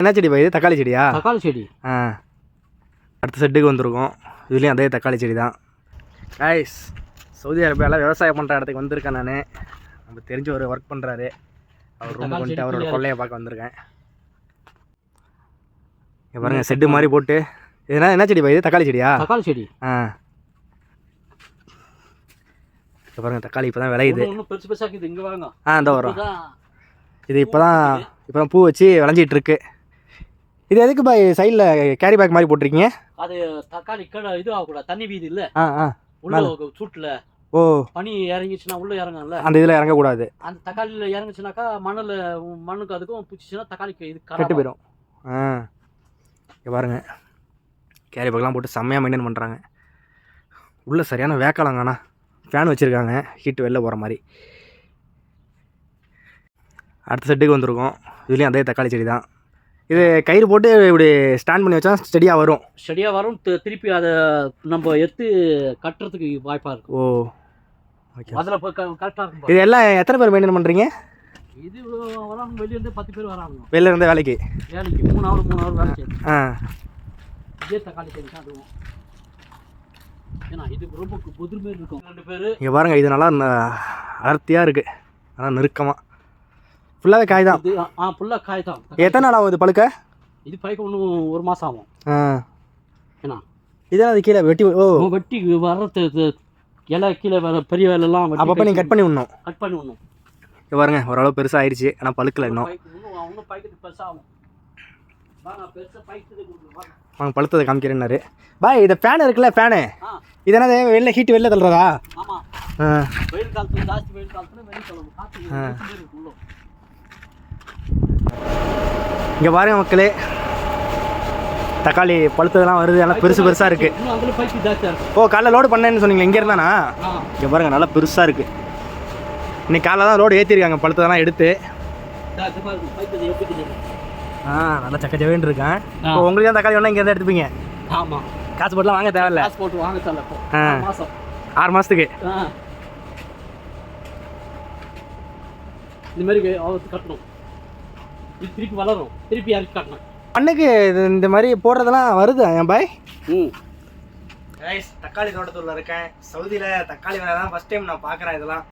என்ன செடி பாய் இது? தக்காளி செடியா? தக்காளி செடி. அடுத்த செட்டுக்கு வந்திருக்கோம். இதுலேயும் அதே தக்காளி செடி தான். கைஸ், சவுதி அரேபியாவில் விவசாயம் பண்ணுற இடத்துக்கு வந்திருக்கேன் நான். நம்ம தெரிஞ்ச ஒரு ஒர்க் பண்ணுறாரு. அவர் ரூமுக்கு வந்துட்டு அவரோட கொள்ளையை பார்க்க வந்திருக்கேன். இங்கே பாருங்கள், செட்டு மாதிரி போட்டு. இதுனா என்ன செடி பாய் இது? தக்காளி செடியா? தக்காளி செடி. இப்போ பாருங்கள், தக்காளி இப்போ தான் விளையுது. பெருசு பெருசாக இங்கே வாங்க. இந்த வரும். இது இப்போ தான் பூ வச்சு விளைஞ்சிட்டு இருக்கு. இது எதுக்கு பாய் சைடில் கேரி பேக் மாதிரி போட்டிருக்கீங்க? அது தக்காளி இது ஆகக்கூடாது, தண்ணி வீதி இல்லை உள்ள சூட்டில். ஓ, பனி இறங்கிச்சுன்னா உள்ளே இறங்கல, அந்த இதில் இறங்கக்கூடாது. அந்த தக்காளியில் இறங்குச்சுனாக்கா மண்ணுக்கு அதுக்கும் பிடிச்சிச்சுன்னா தக்காளிக்கு இது கெட்டு போயிடும். இங்கே பாருங்க, கேரி பேக்லாம் போட்டு செம்மையாக மெயின்டைன் பண்ணுறாங்க. உள்ளே சரியான வேக்கலாங்கண்ணா. ஃபேன் வச்சுருக்காங்க, ஹீட்டு வெளில போகிற மாதிரி. அடுத்த செட்டுக்கு வந்திருக்கோம். இதுலேயும் அதே தக்காளி செடி தான். இது கயிறு போட்டு இப்படி ஸ்டாண்ட் பண்ணி வச்சா ஸ்டெடியாக வரும். ஸ்டெடியாக வரும். திருப்பி அதை நம்ம எடுத்து கட்டுறதுக்கு வாய்ப்பாக இருக்கும். ஓ, ஓகே. அதில் கரெக்டாக இருக்கும். இது எல்லாம் எத்தனை பேர் மெயின்டைன் பண்ணுறீங்க? இது வராங்க, வெளியிருந்து 10 பேர் வராங்க. வெளில இருந்த வேலைக்கு 3 ஹவர் வேலை செய்யும். இதே தக்காளி செடி தான் அதுவும். ஏன்னா இது ரொம்ப புதிர் மாரி இருக்கும். 2 பேர். இங்கே பாருங்க, இது நல்லா அடர்த்தியாக இருக்குது. நல்லா நெருக்கமாக ஃபுல்லாகவே காய் தான். ஃபுல்லாக காய் தான். எத்தனை நாள் ஆகும் இது பழுக்க? இது பழுக்க இன்னும் 1 மாதம் ஆகும். ஏன்னா இதெல்லாம் அது கீழே வெட்டி வெட்டி வர்றது இலை கீழே வர பெரிய வேலைலாம் அப்பப்போ நீங்கள் கட் பண்ணி விடணும். இது பாருங்க, ஓரளவு பெருசாக ஆயிடுச்சு. ஆனால் பழுக்கல இன்னும். பெருசாகும். வாங்க, பழுத்ததை காமிக்கிறேன்னாரு பாய். இந்த ஃபேன் இருக்குல்ல, ஃபேனு இது என்னது? வெளில ஹீட்டு வெளில தள்ளுறதா? வெயில் காலத்தில் ஜாஸ்தி, வெயில் காலத்தில் வெளியே சொல்லணும். இங்கே பாருங்க மக்களே, தக்காளி பழுத்ததெல்லாம் வருது. நல்லா பெருசாக இருக்குது. ஓ, காலைல லோடு பண்ணேன்னு சொன்னீங்களே, இங்கே இருந்தானா? இங்கே பாருங்கள், நல்லா பெருசாக இருக்குது. இன்னைக்கு காலைல தான் லோடு ஏற்றிருக்காங்க பழுத்ததெல்லாம் எடுத்து. நல்லா சக்கச்சவேன்னு இருக்கேன். இப்போ உங்களுக்கு தான் தக்காளி வேணா இங்கே இருந்தால் எடுத்துப்பீங்க. ஆமாம், காசு போட்டுலாம் வாங்க தேவையில்ல. காசு போட்டு வாங்க தேவையில்ல. 6 மாதத்துக்கு இந்த மாதிரி கட்டணும். இது திருப்பி வளரும், திருப்பி இறக்கி காட்டணும். மண்ணுக்கு இந்த மாதிரி போடுறதெல்லாம் வருது என் பாய். தக்காளி தோட்டத்தில் இருக்கேன். சவுதியில் தக்காளி வேலை தான் ஃபஸ்ட் டைம் நான் பார்க்குறேன். இதெல்லாம்